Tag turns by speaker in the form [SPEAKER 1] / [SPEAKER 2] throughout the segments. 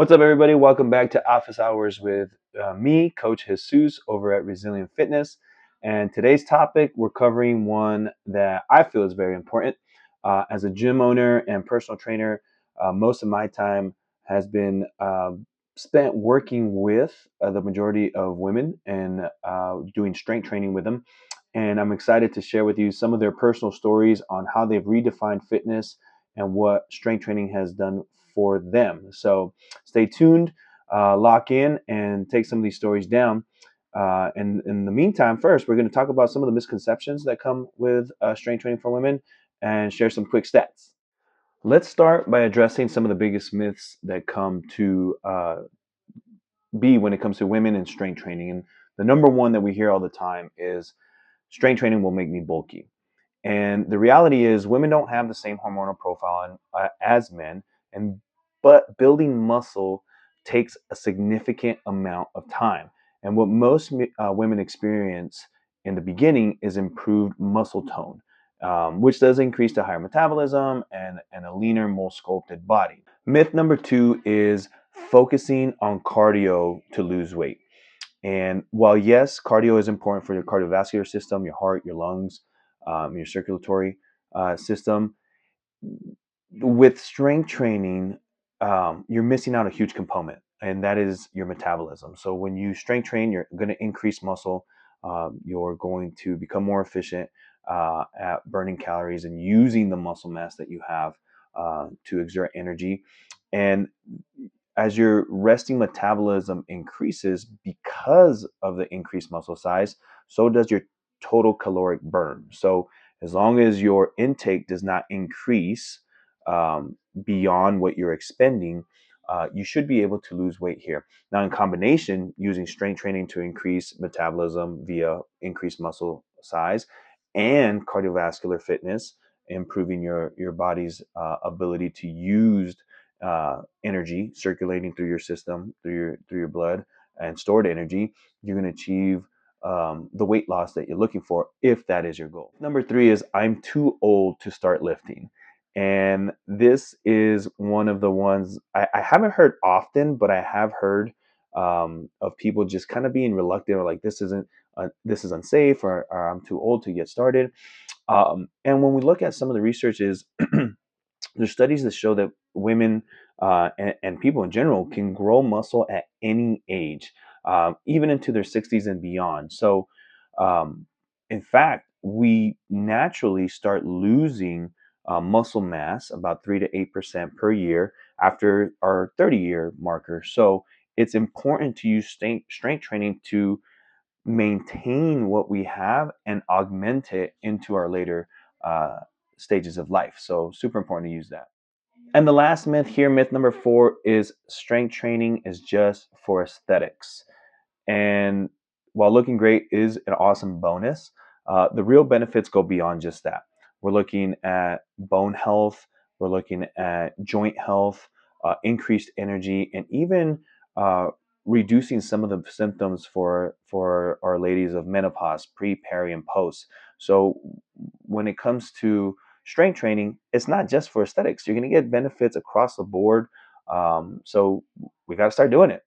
[SPEAKER 1] What's up, everybody? Welcome back to Office Hours with me, Coach Jesus, over at Resilient Fitness. And today's topic, we're covering one that I feel is very important. As a gym owner and personal trainer, most of my time has been spent working with the majority of women and doing strength training with them. And I'm excited to share with you some of their personal stories on how they've redefined fitness and what strength training has done for them. So stay tuned, lock in, and take some of these stories down. And in the meantime, first, we're going to talk about some of the misconceptions that come with strength training for women and share some quick stats. Let's start by addressing some of the biggest myths that come to be when it comes to women and strength training. And the number one that we hear all the time is strength training will make me bulky. And the reality is, women don't have the same hormonal profile as men, and but building muscle takes a significant amount of time. And what most women experience in the beginning is improved muscle tone, which does increase to higher metabolism and a leaner, more sculpted body. Myth number two is focusing on cardio to lose weight. And while yes, cardio is important for your cardiovascular system, your heart, your lungs, your circulatory system, with strength training, you're missing out a huge component, and that is your metabolism. So when you strength train, you're going to increase muscle. You're going to become more efficient at burning calories and using the muscle mass that you have to exert energy. And as your resting metabolism increases because of the increased muscle size, so does your total caloric burn. So as long as your intake does not increase beyond what you're expending, you should be able to lose weight here. Now, in combination, using strength training to increase metabolism via increased muscle size and cardiovascular fitness, improving your body's ability to use energy circulating through your system, through your blood, and stored energy, you're going to achieve the weight loss that you're looking for, if that is your goal. Number three is I'm too old to start lifting. And this is one of the ones I haven't heard often, but I have heard of people just kind of being reluctant or like this is unsafe, or I'm too old to get started. And when we look at some of the researches, there's studies that show that women and people in general can grow muscle at any age, even into their 60s and beyond. So, um, in fact, we naturally start losing muscle mass about 3 to 8% per year after our 30-year marker. So, it's important to use strength training to maintain what we have and augment it into our later uh, stages of life. So, super important to use that. And the last myth here, myth number four, is strength training is just for aesthetics. And while looking great is an awesome bonus, the real benefits go beyond just that. We're looking at bone health, we're looking at joint health, increased energy, and even uh, reducing some of the symptoms for our ladies of menopause, pre, peri, and post. So when it comes to strength training, it's not just for aesthetics. You're going to get benefits across the board. So we got to start doing it.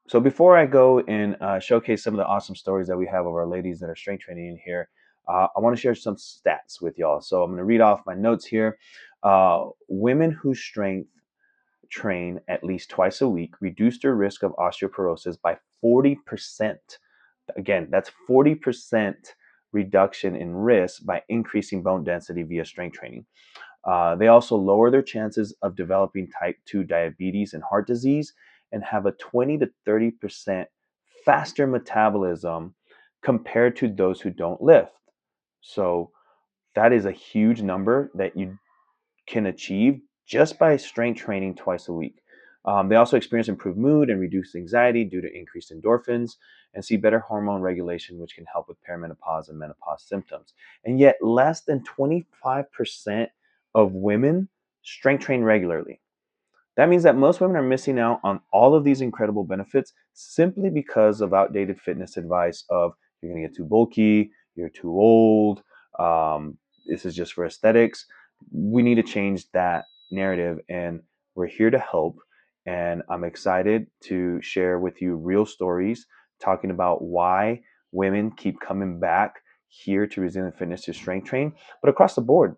[SPEAKER 1] So before I go and showcase some of the awesome stories that we have of our ladies that are strength training in here, I want to share some stats with y'all. So I'm going to read off my notes here. Women who strength train at least twice a week reduce their risk of osteoporosis by 40%. Again, that's 40% reduction in risk by increasing bone density via strength training. They also lower their chances of developing type 2 diabetes and heart disease and have a 20 to 30% faster metabolism compared to those who don't lift. So that is a huge number that you can achieve just by strength training twice a week. They also experience improved mood and reduced anxiety due to increased endorphins and see better hormone regulation, which can help with perimenopause and menopause symptoms. And yet, less than 25% of women strength train regularly. That means that most women are missing out on all of these incredible benefits simply because of outdated fitness advice of you're going to get too bulky, you're too old, this is just for aesthetics. We need to change that narrative, and we're here to help. And I'm excited to share with you real stories talking about why women keep coming back here to Resilient Fitness to strength train. But across the board,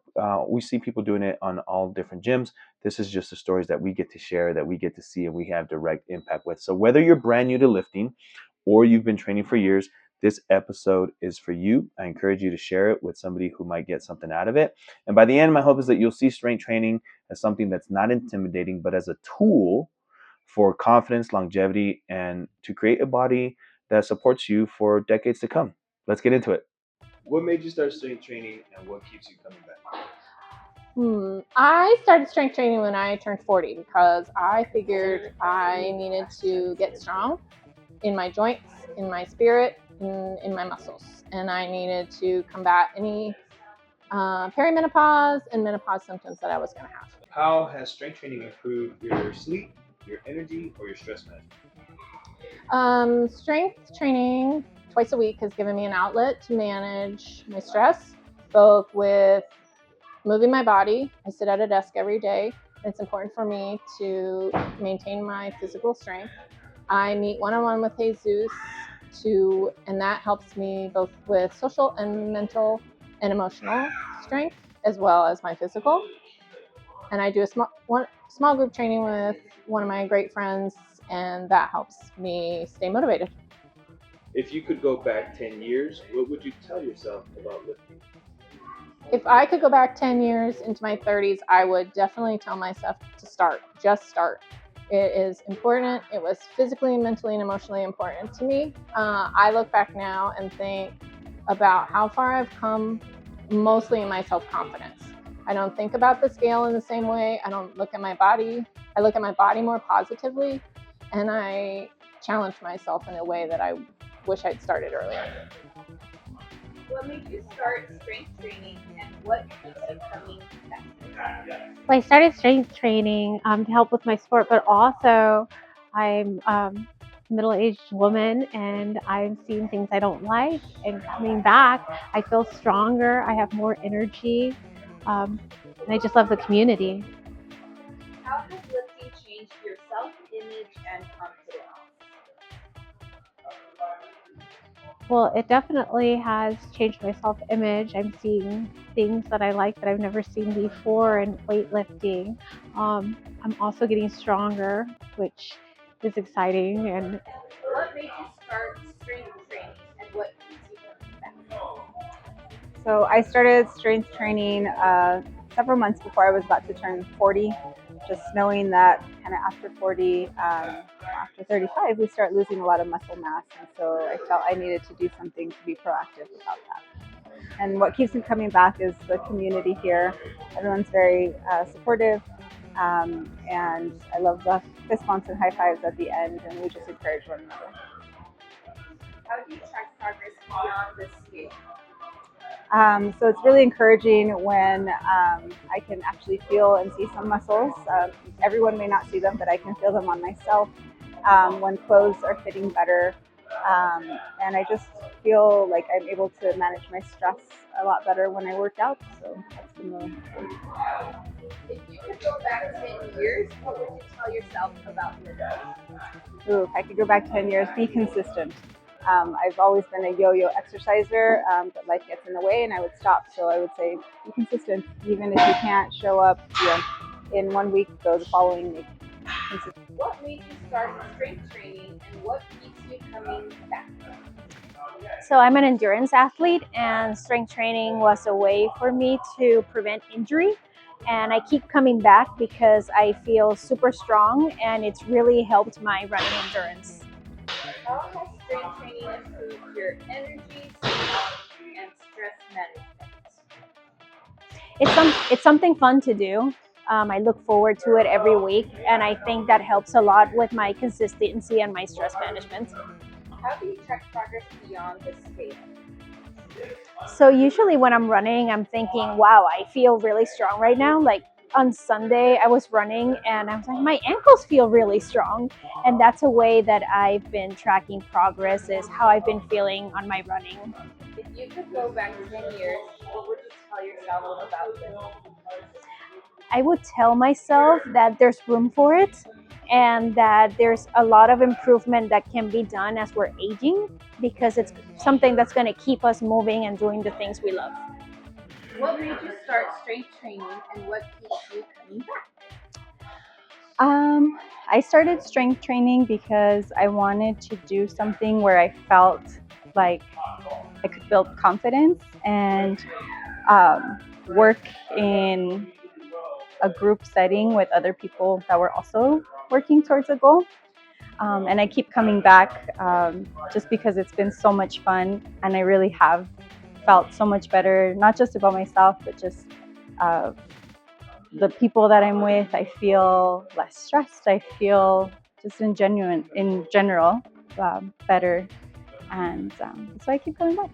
[SPEAKER 1] we see people doing it on all different gyms. This is just the stories that we get to share, that we get to see, and we have direct impact with. So whether you're brand new to lifting or you've been training for years, this episode is for you. I encourage you to share it with somebody who might get something out of it. And by the end, my hope is that you'll see strength training as something that's not intimidating, but as a tool for confidence, longevity, and to create a body that supports you for decades to come. Let's get into it. What made you start strength training, and what keeps you coming back?
[SPEAKER 2] I started strength training when I turned 40 because I figured I needed to get strong in my joints, in my spirit, in my muscles. And I needed to combat any perimenopause and menopause symptoms that I was going to have.
[SPEAKER 1] How has strength training improved your sleep, your energy, or your stress
[SPEAKER 2] management? Strength training twice a week has given me an outlet to manage my stress, both with moving my body. I sit at a desk every day. It's important for me to maintain my physical strength. I meet one-on-one with Jesus and that helps me both with social and mental and emotional strength, as well as my physical. And I do a small group training with one of my great friends, and that helps me stay motivated.
[SPEAKER 1] If you could go back 10 years, what would you tell yourself about lifting?
[SPEAKER 2] If I could go back 10 years into my 30s, I would definitely tell myself to start. Just start. It is important. It was physically, mentally, and emotionally important to me. I look back now and think about how far I've come, mostly in my self-confidence. I don't think about the scale in the same way. I don't look at my body. I look at my body more positively, and I challenge myself in a way that I wish I'd started earlier.
[SPEAKER 3] What made you start strength training, and what keeps you coming back?
[SPEAKER 4] Well, I started strength training to help with my sport, but also I'm a middle-aged woman and I'm seeing things I don't like, and coming back, I feel stronger, I have more energy, and I just love the community.
[SPEAKER 3] How has lifting changed your self-image and confidence?
[SPEAKER 4] Well, it definitely has changed my self-image. I'm seeing things that I like that I've never seen before in weightlifting. I'm also getting stronger, which is exciting. And
[SPEAKER 3] what made you start strength training, and what keeps you coming back?
[SPEAKER 5] So I started strength training several months before I was about to turn 40. Just knowing that kind of after 40, after 35, we start losing a lot of muscle mass. And so I felt I needed to do something to be proactive about that. And what keeps me coming back is the community here. Everyone's very supportive. And I love the fist bumps and high fives at the end, and we just encourage one another.
[SPEAKER 3] How do you track progress beyond this scale?
[SPEAKER 5] So it's really encouraging when I can actually feel and see some muscles. Everyone may not see them, but I can feel them on myself when clothes are fitting better. And I just feel like I'm able to manage my stress a lot better when I work out. So that's been really important.
[SPEAKER 3] If you could go back 10 years, what would you tell yourself about your life?
[SPEAKER 5] Ooh, if I could go back 10 years, be consistent. I've always been a yo-yo exerciser, but life gets in the way and I would stop. So I would say be consistent. Even if you can't show up in 1 week, go the following week.
[SPEAKER 3] What made you start strength training, and what keeps you coming back?
[SPEAKER 6] So I'm an endurance athlete, and strength training was a way for me to prevent injury. And I keep coming back because I feel super strong, and it's really helped my running endurance.
[SPEAKER 3] How has strength training improved your energy, and stress management?
[SPEAKER 6] It's something fun to do. I look forward to it every week, and I think that helps a lot with my consistency and my stress management.
[SPEAKER 3] How do you track progress beyond this scale?
[SPEAKER 6] So usually when I'm running, I'm thinking, wow, I feel really strong right now. Like on Sunday, I was running and I was like, my ankles feel really strong. And that's a way that I've been tracking progress, is how I've been feeling on my running.
[SPEAKER 3] If you could go back 10 years, what would you tell yourself about this?
[SPEAKER 6] I would tell myself that there's room for it, and that there's a lot of improvement that can be done as we're aging, because it's something that's going to keep us moving and doing the things we love.
[SPEAKER 3] What made you start strength training and what keeps you coming back?
[SPEAKER 5] I started strength training because I wanted to do something where I felt like I could build confidence and work in a group setting with other people that were also working towards a goal. And I keep coming back just because it's been so much fun, and I really have felt so much better, not just about myself, but just the people that I'm with. I feel less stressed. I feel just in general better, and so I keep coming back.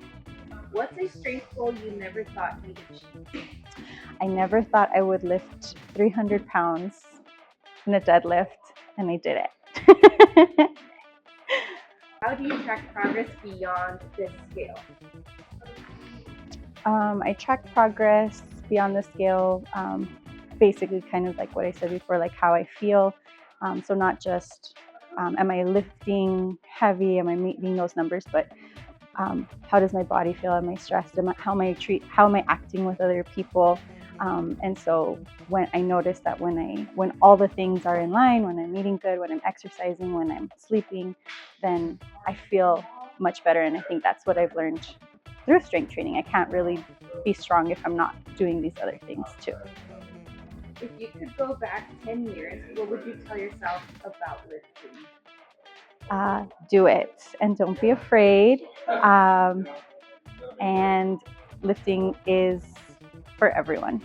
[SPEAKER 3] What's a strength goal you never thought you'd achieve?
[SPEAKER 5] I never thought I would lift 300 pounds in a deadlift, and I did it.
[SPEAKER 3] How do you track progress beyond this scale?
[SPEAKER 5] I track progress beyond the scale, basically kind of like what I said before, like how I feel. So not just am I lifting heavy, am I meeting those numbers, but how does my body feel? Am I stressed? How am I acting with other people? And so when I notice that when all the things are in line, when I'm eating good, when I'm exercising, when I'm sleeping, then I feel much better. And I think that's what I've learned through strength training. I can't really be strong if I'm not doing these other things too.
[SPEAKER 3] If you could go back 10 years, what would you tell yourself about lifting?
[SPEAKER 5] Do it and don't be afraid. And lifting is for everyone.